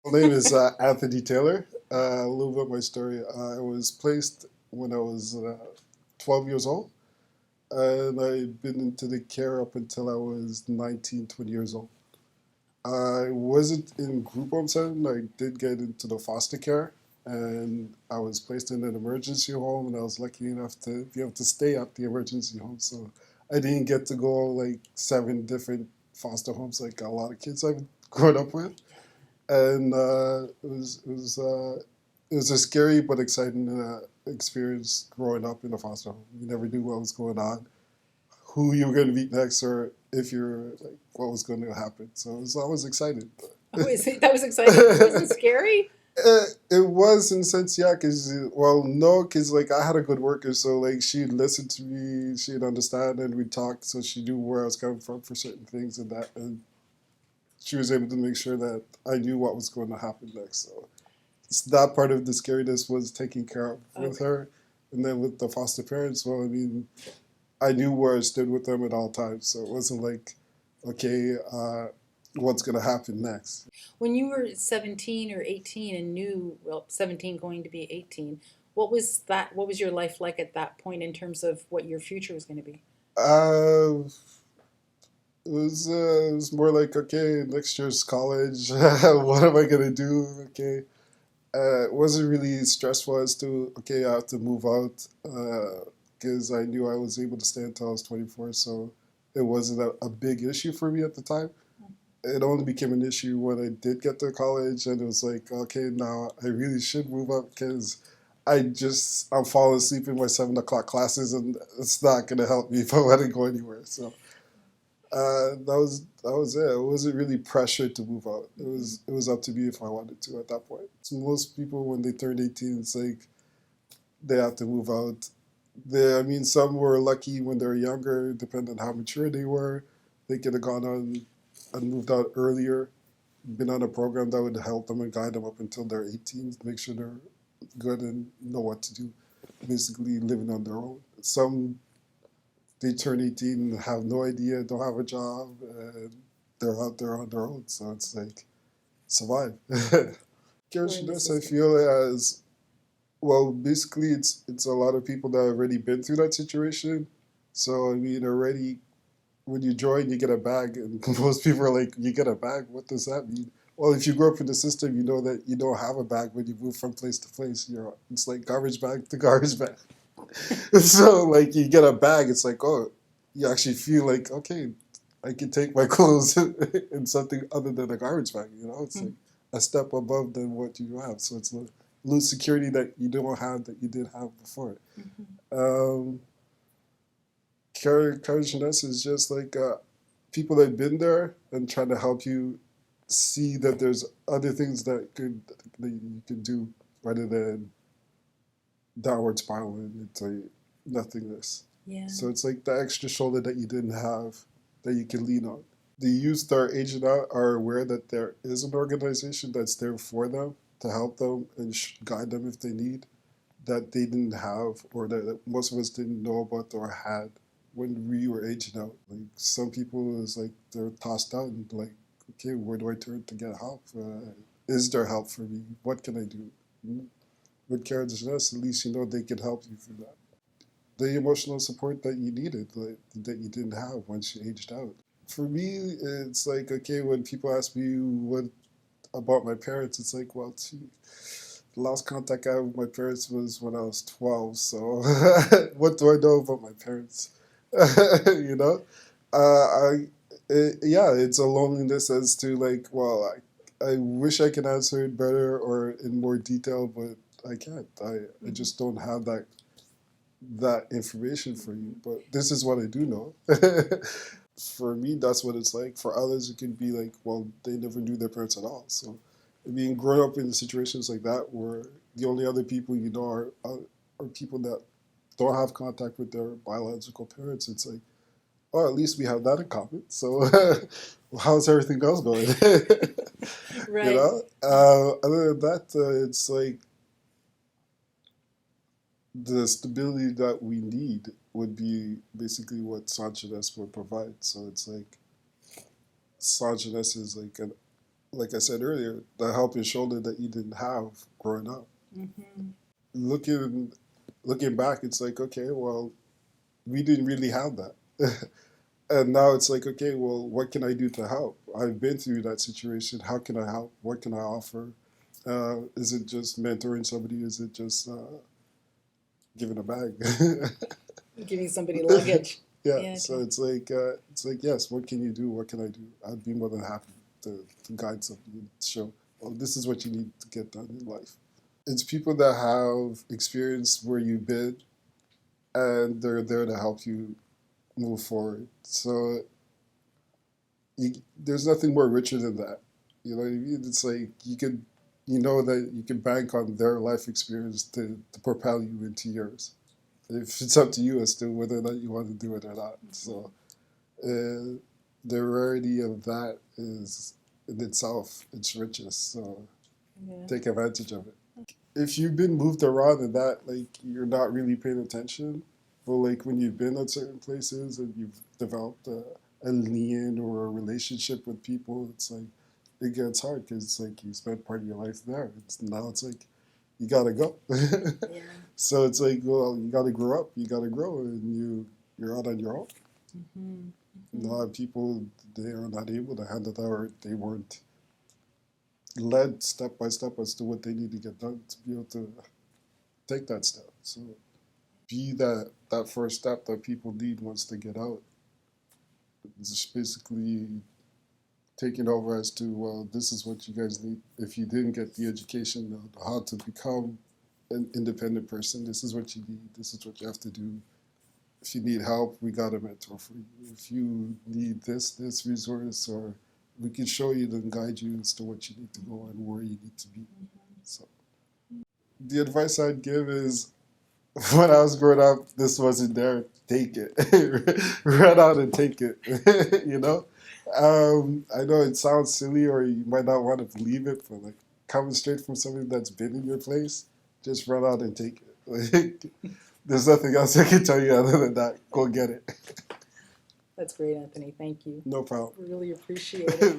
My name is Anthony Taylor. A little bit of my story. I was placed when I was 12 years old, and I've been into the care up until I was 19, 20 years old. I wasn't in group home setting. I did get into the foster care, and I was placed in an emergency home, and I was lucky enough to be able to stay at the emergency home. So I didn't get to go like 7 different foster homes like a lot of kids I've grown up with, and it was a scary but exciting experience growing up in a foster home. You never knew what was going on, who you were going to meet next, or if you're like what was going to happen. So I was always excited. Oh, that was exciting. It wasn't scary. It was in a sense, yeah, because, well, no, because, like, I had a good worker, so, like, she'd listen to me, she'd understand, and we'd talk, so she knew where I was coming from for certain things and that, and she was able to make sure that I knew what was going to happen next. So that part of the scariness was taken care of with Okay. her. And then with the foster parents, well, I mean, I knew where I stood with them at all times. So it wasn't like, okay, what's going to happen next? When you were 17 or 18 and knew, well, 17 going to be 18, what was that? What was your life like at that point in terms of what your future was going to be? Uh, it was more like, okay, next year's college. What am I going to do? Okay. It wasn't really stressful as to, okay, I have to move out because I knew I was able to stay until I was 24. So it wasn't a big issue for me at the time. It only became an issue when I did get to college, and it was like, okay, now I really should move up because I'm falling asleep in my 7 o'clock classes, and it's not gonna help me if I want to go anywhere. So that was it. It wasn't really pressured to move out. It was up to me if I wanted to at that point. So most people when they turn 18, it's like they have to move out. I mean, some were lucky when they were younger, depending on how mature they were. They could have gone on and moved out earlier, been on a program that would help them and guide them up until they're 18, to make sure they're good and know what to do, basically living on their own. Some, they turn 18 and have no idea, don't have a job, and they're out there on their own. So it's like, survive. We're in the Scarceness, I system. feel, as well, basically, it's a lot of people that have already been through that situation. So I mean, already when you join, you get a bag, and most people are like, "You get a bag? What does that mean?" Well, if you grew up in the system, you know that you don't have a bag when you move from place to place. It's like garbage bag to garbage bag. So like you get a bag, it's like, oh, you actually feel like, okay, I can take my clothes in something other than a garbage bag. You know, it's like a step above than what you have. So it's a little security that you don't have that you did have before. Mm-hmm. Um, Encouraging is just like people that have been there and trying to help you see that there's other things that you can do rather than downward spiraling into nothingness. Yeah. So it's like the extra shoulder that you didn't have that you can lean on. The youth that are aging out are aware that there is an organization that's there for them to help them and guide them if they need, that they didn't have, or that most of us didn't know about or had when we were aging out. Like some people is like they're tossed out and like, okay, where do I turn to get help? Is there help for me? What can I do? With Carriage Nest, at least you know they can help you through that. The emotional support that you needed, like, that you didn't have once you aged out. For me, it's like, okay, when people ask me what about my parents, it's like, well, gee, the last contact I had with my parents was when I was 12. So what do I know about my parents? You know, I yeah, it's a loneliness as to like, well, I wish I could answer it better or in more detail, but I can't. I Mm-hmm. just don't have that information for you. But this is what I do know. For me, that's what it's like. For others, it could be like, well, they never knew their parents at all. So, I mean, growing up in situations like that where the only other people you know are people that don't have contact with their biological parents, it's like, oh, at least we have that in common. So, how's everything else going? You Right. know? Other than that, it's like the stability that we need would be basically what Sanchez would provide. So it's like Sanchez is like like I said earlier, the help and shoulder that you didn't have growing up. Mm-hmm. Looking back, it's like, okay, well, we didn't really have that. And now it's like, okay, well, what can I do to help? I've been through that situation. How can I help? What can I offer? Is it just mentoring somebody? Is it just giving a bag? Giving somebody luggage. Yeah. Yeah, So okay. it's like, yes. What can you do? What can I do? I'd be more than happy to guide somebody and show, well, this is what you need to get done in life. It's people that have experience where you've been, and they're there to help you move forward. So there's nothing more richer than that. You know what I mean? It's like you know that you can bank on their life experience to propel you into yours. If it's up to you as to whether or not you want to do it or not. So the rarity of that is in itself its richest. So Yeah. take advantage of it. If you've been moved around and that, like, you're not really paying attention, but like when you've been at certain places and you've developed a lien or a relationship with people, it's like it gets hard because it's like you spent part of your life there. Now it's like you gotta go. Yeah. So it's like, well, you gotta grow up, you gotta grow, and you're out on your own. Mm-hmm. A lot of people, they are not able to handle that, or they weren't led step by step as to what they need to get done to be able to take that step. So be that first step that people need once they get out. It's just basically taking over as to, well, this is what you guys need. If you didn't get the education on how to become an independent person, this is what you need. This is what you have to do. If you need help, we got a mentor for you. If you need this resource, or we can show you and guide you as to what you need to go and where you need to be. So the advice I'd give is, when I was growing up, this wasn't there. Take it. Run out and take it. You know? I know it sounds silly, or you might not want to believe it, but like, coming straight from somebody that's been in your place, just run out and take it. Like, there's nothing else I can tell you other than that. Go get it. That's great, Anthony. Thank you. No problem. Really appreciate it.